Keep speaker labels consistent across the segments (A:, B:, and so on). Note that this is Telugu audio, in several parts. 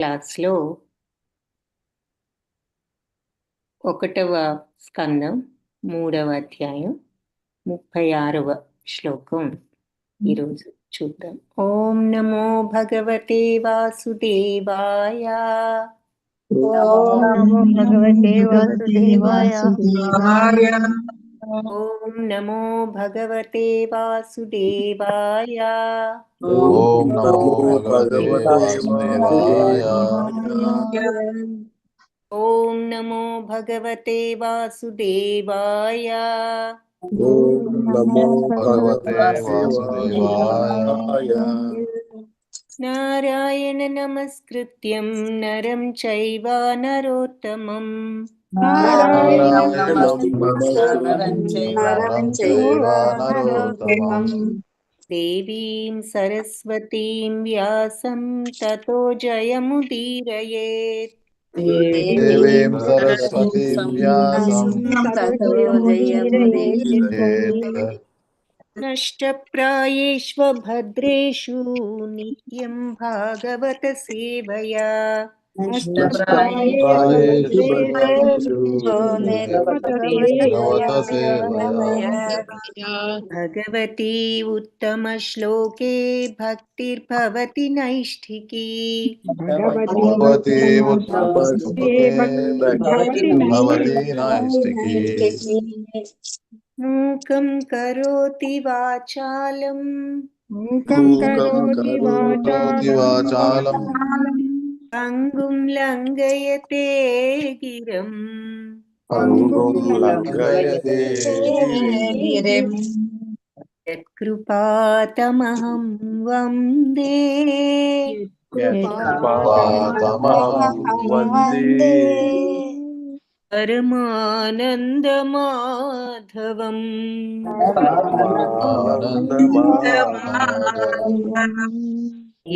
A: క్లాస్లో 1వ స్కందం 3వ అధ్యాయం 36వ శ్లోకం ఈరోజు చూద్దాం. ఓం నమో భగవతే వాసుదేవాయ.
B: ఓం నమో భగవతే వాసుదేవాయ.
A: ఓం నమో భగవతే వాసుదేవాయ.
C: ఓం నమో భగవతే వాసుదేవాయ.
A: ఓం నమో భగవతే వాసుదేవాయ.
C: ఓం నమో భగవతే వాసుదేవాయ.
A: నారాయణ నమస్కృత్యం నరం చైవ నరోత్తమం. దేవీం సరస్వతీం వ్యాసం తతో జయముదీరయేత్.
C: దేవీం సరస్వతీం వ్యాసం తతో జయముదీరయేత్.
A: నష్టప్రాయేష్వ భద్రేషు నిత్యం భాగవత సేవయా. భగవతి ఉత్తమ శ్లోకే భక్తిర్భవతి నైష్ఠికీ. మూకం కరోతి వాచాలం పంగుం లంఘయతే గిరం. యత్కృపాతమహం వందే పరమానందమాధవం.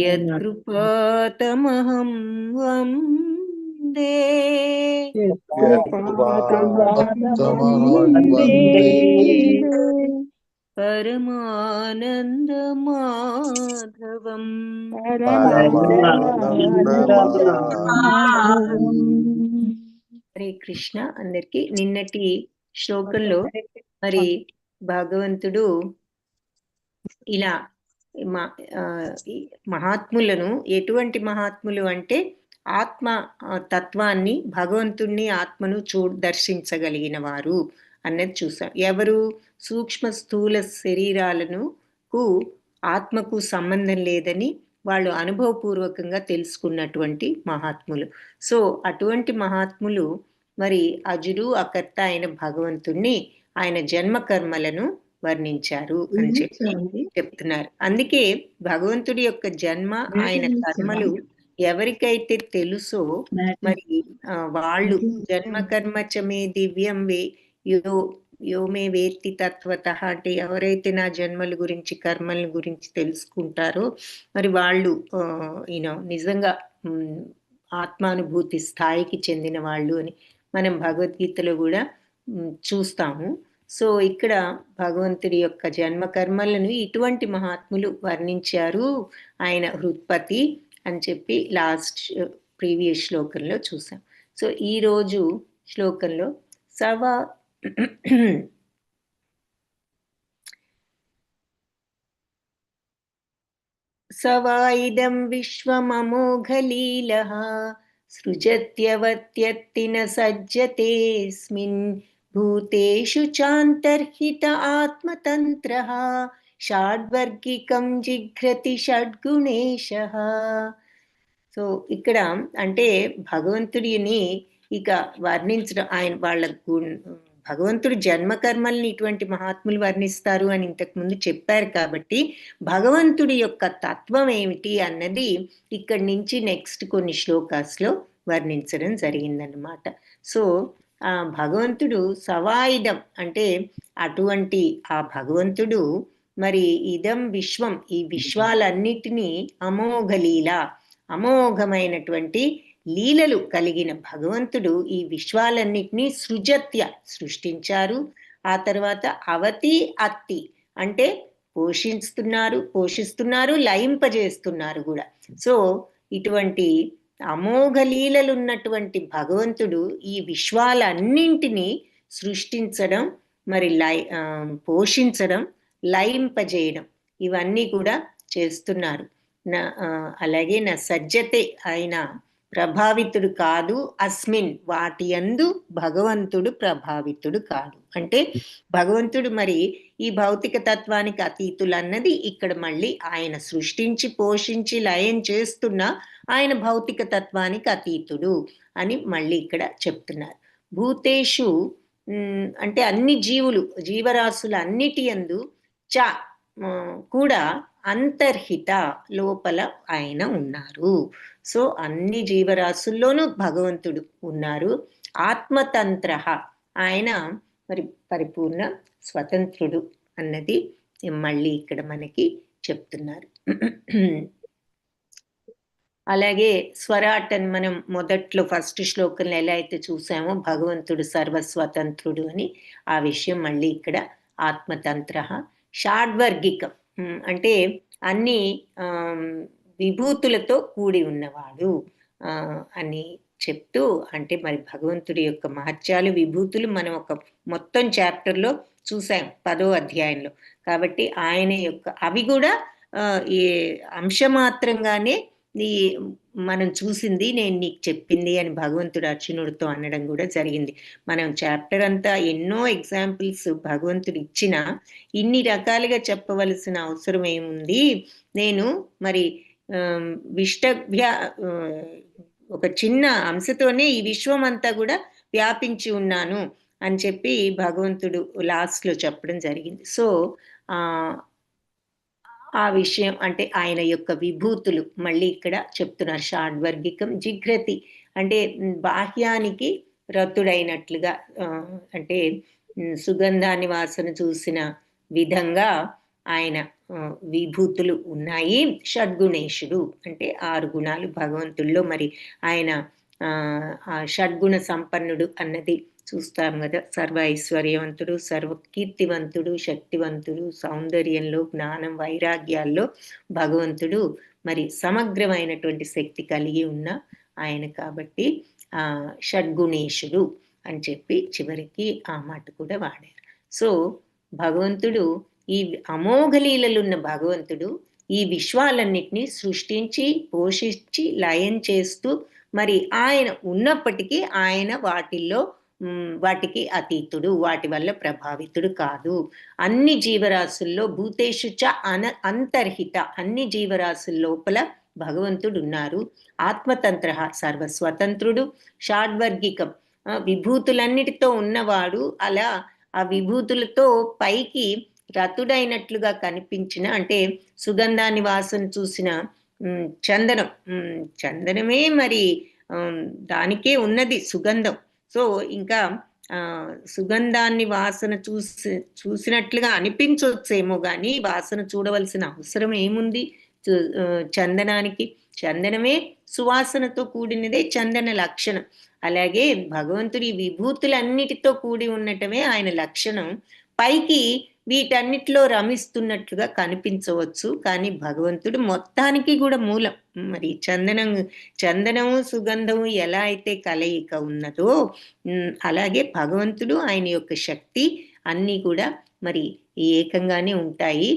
A: యత్కృపాతమహం వందే పరమానందమాధవం. హరే కృష్ణ. అందరికి నిన్నటి శ్లోకంలో మరి భగవంతుడు ఇలా మహాత్ములను, ఎటువంటి మహాత్ములు అంటే ఆత్మ తత్వాన్ని, భగవంతుణ్ణి, ఆత్మను దర్శించగలిగిన వారు అన్నది చూసాం. ఎవరు? సూక్ష్మ స్థూల శరీరాలను ఆత్మకు సంబంధం లేదని వాళ్ళు అనుభవపూర్వకంగా తెలుసుకున్నటువంటి మహాత్ములు. సో అటువంటి మహాత్ములు మరి అజుడు అకర్త అయిన భగవంతుణ్ణి, ఆయన జన్మ కర్మలను వర్ణించారు అని చెప్పి చెప్తున్నారు. అందుకే భగవంతుడి యొక్క జన్మ, ఆయన కర్మలు ఎవరికైతే తెలుసో మరి వాళ్ళు జన్మ కర్మచమే దివ్యం యోమే వేత్తి తత్వత అంటే ఎవరైతే నా జన్మల గురించి, కర్మల గురించి తెలుసుకుంటారో మరి వాళ్ళు నిజంగా ఆత్మానుభూతి స్థాయికి చెందిన వాళ్ళు అని మనం భగవద్గీతలో కూడా చూస్తాము. సో ఇక్కడ భగవంతుడి యొక్క జన్మ కర్మలను ఇటువంటి మహాత్ములు వర్ణించారు, ఆయన హృత్పతి అని చెప్పి ప్రీవియస్ శ్లోకంలో చూసాం. సో ఈరోజు శ్లోకంలో సవాయిదం విశ్వమమోఘలీలః సృజత్యవత్యత్తిన సజ్జతేస్మిన్ భూతేషు చాంతర్హిత ఆత్మతంత్రః షాడ్వర్గికం జిఘ్రతి షడ్గుణేశః. సో ఇక్కడ అంటే భగవంతుడిని ఇక వర్ణించడం, ఆయన వాళ్ళ భగవంతుడు జన్మకర్మల్ని ఇటువంటి మహాత్ములు వర్ణిస్తారు అని ఇంతకుముందు చెప్పారు. కాబట్టి భగవంతుడి యొక్క తత్వం ఏమిటి అన్నది ఇక్కడి నుంచి నెక్స్ట్ కొన్ని శ్లోకాస్లో వర్ణించడం జరిగిందన్నమాట. సో ఆ భగవంతుడు సవాయిదం అంటే అటువంటి ఆ భగవంతుడు మరి ఇదం విశ్వం, ఈ విశ్వాలన్నిటినీ అమోఘలీల, అమోఘమైనటువంటి లీలలు కలిగిన భగవంతుడు ఈ విశ్వాలన్నిటినీ సృష్టించారు. ఆ తర్వాత అవతి అత్తి అంటే పోషిస్తున్నారు, లయింపజేస్తున్నారు కూడా. సో ఇటువంటి అమోఘ లీలలు ఉన్నటువంటి భగవంతుడు ఈ విశ్వాలన్నింటినీ సృష్టించడం, మరి పోషించడం, లయింపజేయడం ఇవన్నీ కూడా చేస్తున్నారు. అలాగే నా సజ్జతే ఆయన ప్రభావితుడు కాదు, అస్మిన్ వాటి యందు భగవంతుడు ప్రభావితుడు కాదు. అంటే భగవంతుడు మరి ఈ భౌతిక తత్వానికి అతీతులు అన్నది ఇక్కడ మళ్ళీ ఆయన సృష్టించి పోషించి లయం చేస్తున్న ఆయన భౌతిక తత్వానికి అతీతుడు అని మళ్ళీ ఇక్కడ చెప్తున్నారు. భూతేషు అంటే అన్ని జీవరాశులు అన్నిటి యందు కూడా అంతర్హిత లోపల ఆయన ఉన్నారు. సో అన్ని జీవరాశుల్లోనూ భగవంతుడు ఉన్నారు. ఆత్మతంత్ర ఆయన మరి పరిపూర్ణ స్వతంత్రుడు అన్నది మళ్ళీ ఇక్కడ మనకి చెప్తున్నారు. అలాగే స్వరాటన్ మనం మొదట్లో ఫస్ట్ శ్లోకంలో ఎలా అయితే చూసామో భగవంతుడు సర్వస్వతంత్రుడు అని, ఆ విషయం మళ్ళీ ఇక్కడ ఆత్మతంత్ర. షాడ్వర్గికం అంటే అన్ని విభూతులతో కూడి ఉన్నవాడు అని చెప్తూ, అంటే మరి భగవంతుడి యొక్క మహత్యాలు విభూతులు మనం ఒక మొత్తం చాప్టర్లో చూసాం 10వ అధ్యాయంలో. కాబట్టి ఆయన యొక్క అవి కూడా ఈ అంశమాత్రంగానే మనం చూసింది నేను నీకు చెప్పింది అని భగవంతుడు అర్జునుడితో అనడం కూడా జరిగింది. మనం చాప్టర్ అంతా ఎన్నో ఎగ్జాంపుల్స్ భగవంతుడు ఇచ్చినా ఇన్ని రకాలుగా చెప్పవలసిన అవసరం ఏముంది, నేను మరి ఒక చిన్న అంశతోనే ఈ విశ్వం అంతా కూడా వ్యాపించి ఉన్నాను అని చెప్పి భగవంతుడు లాస్ట్లో చెప్పడం జరిగింది. సో ఆ విషయం అంటే ఆయన యొక్క విభూతులు మళ్ళీ ఇక్కడ చెప్తున్నారు. షాడ్వర్గికం జిఘ్రతి అంటే బాహ్యానికి రతుడైనట్లుగా, అంటే సుగంధాన్ని వాసన చూసిన విధంగా ఆయన విభూతులు ఉన్నాయి. షడ్గుణేశుడు అంటే 6 గుణాలు భగవంతుల్లో, మరి ఆయన షడ్గుణ సంపన్నుడు అన్నది చూస్తాం కదా. సర్వ ఐశ్వర్యవంతుడు, సర్వ కీర్తివంతుడు, శక్తివంతుడు, సౌందర్యంలో, జ్ఞానం, వైరాగ్యాల్లో భగవంతుడు మరి సమగ్రమైనటువంటి శక్తి కలిగి ఉన్న ఆయన. కాబట్టి షడ్గుణేశుడు అని చెప్పి చివరికి ఆ మాట కూడా వాడారు. సో భగవంతుడు ఈ అమోఘ లీలలున్న భగవంతుడు ఈ విశ్వాలన్నిటినీ సృష్టించి పోషించి లయం చేస్తూ మరి ఆయన ఉన్నప్పటికీ ఆయన వాటికి అతీతుడు, వాటి వల్ల ప్రభావితుడు కాదు. అన్ని జీవరాశుల్లో భూతేషు చ అంతర్హిత అన్ని జీవరాశుల లోపల భగవంతుడు ఉన్నారు. ఆత్మతంత్ర సర్వస్వతంత్రుడు. షాడ్వర్గికం విభూతులన్నిటితో ఉన్నవాడు. అలా ఆ విభూతులతో పైకి రతుడైనట్లుగా కనిపించిన, అంటే సుగంధాన్ని వాసన చూసిన చందనమే మరి దానికే ఉన్నది సుగంధం. సో ఇంకా సుగంధాన్ని వాసన చూసినట్లుగా అనిపించవచ్చేమో కానీ వాసన చూడవలసిన అవసరం ఏముంది చందనానికి? చందనమే సువాసనతో కూడినదే చందన లక్షణం. అలాగే భగవంతుడి విభూతులన్నిటితో కూడి ఉండటమే ఆయన లక్షణం. పైకి వీటన్నిటిలో రమిస్తున్నట్లుగా కనిపించవచ్చు, కానీ భగవంతుడు మొత్తానికి కూడా మూలం. మరి చందనము సుగంధము ఎలా అయితే కలయిక ఉన్నదో అలాగే భగవంతుడు ఆయన యొక్క శక్తి అన్నీ కూడా మరి ఏకంగానే ఉంటాయి.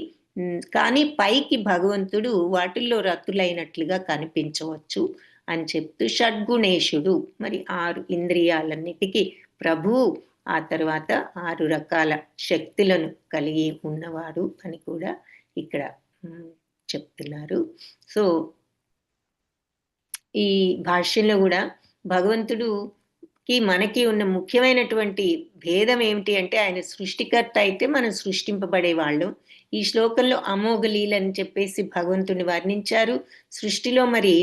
A: కానీ పైకి భగవంతుడు వాటిల్లో రతులైనట్లుగా కనిపించవచ్చు అని చెప్తూ షడ్గుణేశుడు, మరి 6 ఇంద్రియాలన్నిటికీ ప్రభువు, ఆ తర్వాత 6 రకాల శక్తులను కలిగి ఉన్నవాడు అని కూడా ఇక్కడ చెప్తున్నారు. సో ఈ భాష్యంలో కూడా భగవంతుడికి మనకి ఉన్న ముఖ్యమైనటువంటి భేదం ఏమిటి అంటే ఆయన సృష్టికర్త అయితే మనం సృష్టింపబడే వాళ్ళం. ఈ శ్లోకంలో అమోఘ లీలని చెప్పేసి భగవంతుని వర్ణించారు. సృష్టిలో మరి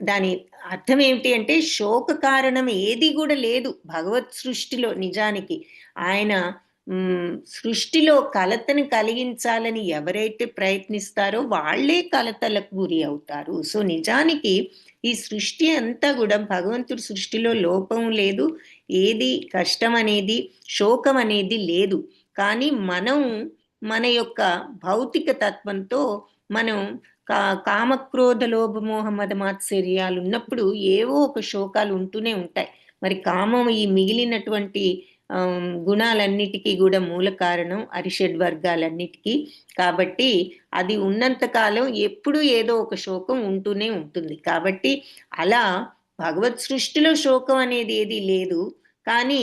A: దాని అర్థం ఏమిటి అంటే శోక కారణం ఏది కూడా లేదు భగవత్ సృష్టిలో. నిజానికి ఆయన సృష్టిలో కలతను కలిగించాలని ఎవరైతే ప్రయత్నిస్తారో వాళ్ళే కలతలకు గురి అవుతారు. సో నిజానికి ఈ సృష్టి అంతా కూడా భగవంతుడి సృష్టిలో లోపం లేదు, ఏది కష్టం అనేది శోకం అనేది లేదు. కానీ మనం మన యొక్క భౌతిక తత్వంతో మనం కామక్రోధ లోభమోహ మదమాత్సర్యాలు ఉన్నప్పుడు ఏవో ఒక శోకాలు ఉంటూనే ఉంటాయి. మరి కామం ఈ మిగిలినటువంటి గుణాలన్నిటికీ కూడా మూల కారణం అరిషడ్ వర్గాలన్నిటికీ. కాబట్టి అది ఉన్నంత కాలం ఎప్పుడూ ఏదో ఒక శోకం ఉంటూనే ఉంటుంది. కాబట్టి అలా భగవత్ సృష్టిలో శోకం అనేది ఏది లేదు. కానీ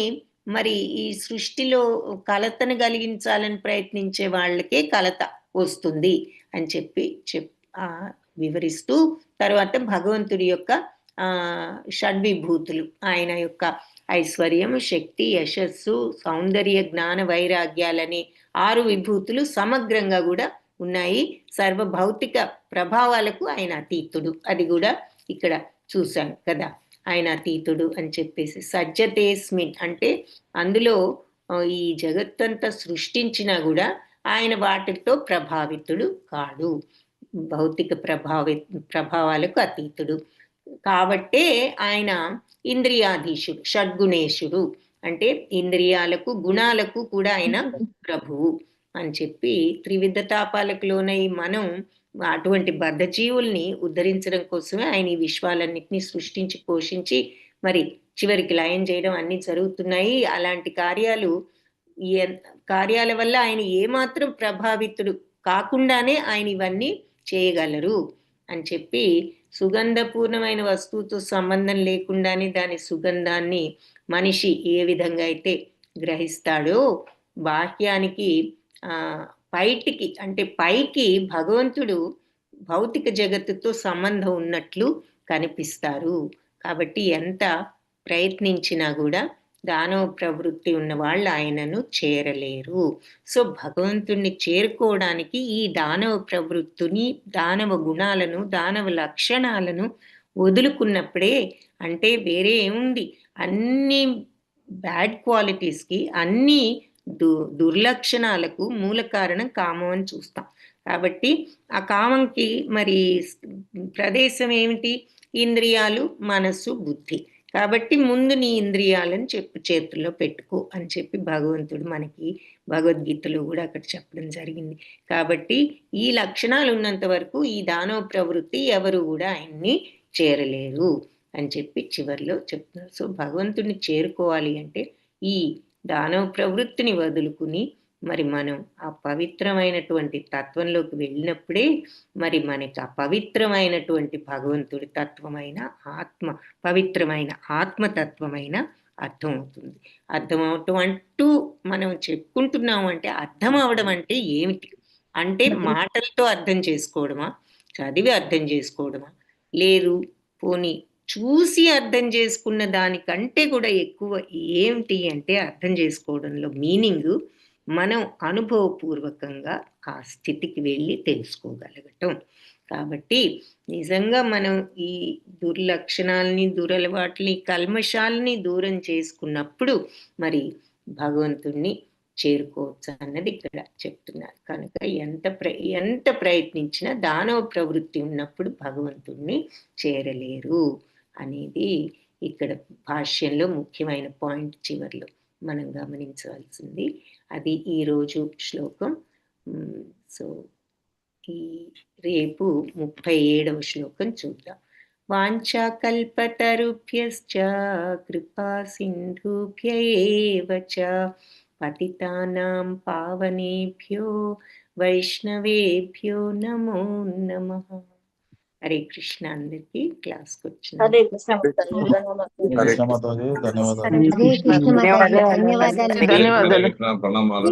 A: మరి ఈ సృష్టిలో కలతను కలిగించాలని ప్రయత్నించే వాళ్ళకే కలత వస్తుంది అని చెప్పి వివరిస్తూ తర్వాత భగవంతుడి యొక్క షడ్విభూతులు, ఆయన యొక్క ఐశ్వర్యం, శక్తి, యశస్సు, సౌందర్య, జ్ఞాన, వైరాగ్యాలనే 6 విభూతులు సమగ్రంగా కూడా ఉన్నాయి. సర్వ భౌతిక ప్రభావాలకు ఆయన అతీతుడు, అది కూడా ఇక్కడ చూసాం కదా. ఆయన అతీతుడు అని చెప్పేసి సజ్జతేస్మిన్ అంటే అందులో ఈ జగత్తంతా సృష్టించినా కూడా ఆయన వాటితో ప్రభావితుడు కాడు, భౌతిక ప్రభావాలకు అతీతుడు. కాబట్టే ఆయన ఇంద్రియాధీశుడు, షడ్గుణేశుడు అంటే ఇంద్రియాలకు గుణాలకు కూడా ఆయన ప్రభువు అని చెప్పి త్రివిధ తాపాలకు లోనై మనం అటువంటి బద్ధజీవుల్ని ఉద్ధరించడం కోసమే ఆయన ఈ విశ్వాలన్నింటినీ సృష్టించి పోషించి మరి చివరికి లయం చేయడం అన్ని జరుగుతున్నాయి. అలాంటి కార్యాల వల్ల ఆయన ఏమాత్రం ప్రభావితుడు కాకుండానే ఆయన ఇవన్నీ చేయగలరు అని చెప్పి సుగంధపూర్ణమైన వస్తువుతో సంబంధం లేకుండానే దాని సుగంధాన్ని మనిషి ఏ విధంగా అయితే గ్రహిస్తాడో బాహ్యానికి బయటికి అంటే పైకి భగవంతుడు భౌతిక జగత్తుతో సంబంధం ఉన్నట్లు కనిపిస్తారు. కాబట్టి ఎంత ప్రయత్నించినా కూడా దానవ ప్రవృత్తి ఉన్న వాళ్ళు ఆయనను చేరలేరు. సో భగవంతుణ్ణి చేరుకోవడానికి ఈ దానవ ప్రవృత్తిని, దానవ గుణాలను, దానవ లక్షణాలను వదులుకున్నప్పుడే, అంటే వేరే ఏముంది, అన్ని బ్యాడ్ క్వాలిటీస్కి, అన్ని దుర్లక్షణాలకు మూల కారణం కామం అని చూస్తాం. కాబట్టి ఆ కామంకి మరి ప్రదేశం ఏమిటి? ఇంద్రియాలు, మనస్సు, బుద్ధి. కాబట్టి ముందు నీ ఇంద్రియాలను చేతుల్లో పెట్టుకో అని చెప్పి భగవంతుడు మనకి భగవద్గీతలో కూడా అక్కడ చెప్పడం జరిగింది. కాబట్టి ఈ లక్షణాలు ఉన్నంత వరకు ఈ దానవ ప్రవృత్తి ఎవరు కూడా ఆయన్ని చేరలేరు అని చెప్పి చివరిలో చెప్తున్నారు. సో భగవంతుడిని చేరుకోవాలి అంటే ఈ దానవ ప్రవృత్తిని వదులుకుని మరి మనం ఆ పవిత్రమైనటువంటి తత్వంలోకి వెళ్ళినప్పుడే మరి మనకి ఆ పవిత్రమైనటువంటి భగవంతుడి తత్వమైన పవిత్రమైన ఆత్మతత్వమైన అర్థమవుతుంది. అర్థమవటం అంటూ మనం చెప్పుకుంటున్నాము అంటే అర్థం అవడం అంటే ఏమిటి అంటే మాటలతో అర్థం చేసుకోవడమా, చదివి అర్థం చేసుకోవడమా, లేదు పోనీ చూసి అర్థం చేసుకున్న దానికంటే కూడా ఎక్కువ ఏమిటి అంటే అర్థం చేసుకోవడంలో మీనింగ్ మనం అనుభవపూర్వకంగా ఆ స్థితికి వెళ్ళి తెలుసుకోగలగటం. కాబట్టి నిజంగా మనం ఈ దుర్లక్షణాలని, దురలవాట్లని, కల్మషాలని దూరం చేసుకున్నప్పుడు మరి భగవంతుణ్ణి చేరుకోవచ్చు అన్నది ఇక్కడ చెప్తున్నారు. కనుక ఎంత ప్రయత్నించినా దానవ ప్రవృత్తి ఉన్నప్పుడు భగవంతుణ్ణి చేరలేరు అనేది ఇక్కడ భాష్యంలో ముఖ్యమైన పాయింట్ చివరిలో మనం గమనించవలసింది. అది ఈరోజు శ్లోకం. సో రేపు 37వ శ్లోకం చూద్దాం. వాంఛాకల్పతరుభ్యశ్చ కృపా సింధుభ్య ఏవ చ పతితానాం పావనేభ్యో వైష్ణవేభ్యో నమో నమః. హరే కృష్ణ. అందరికీ క్లాస్కి వచ్చిన
B: హరే కృష్ణ.
C: హరే కృష్ణ మాతాజీ, ధన్యవాదాలు.
B: ధన్యవాదాలు.
D: ధన్యవాదాలు.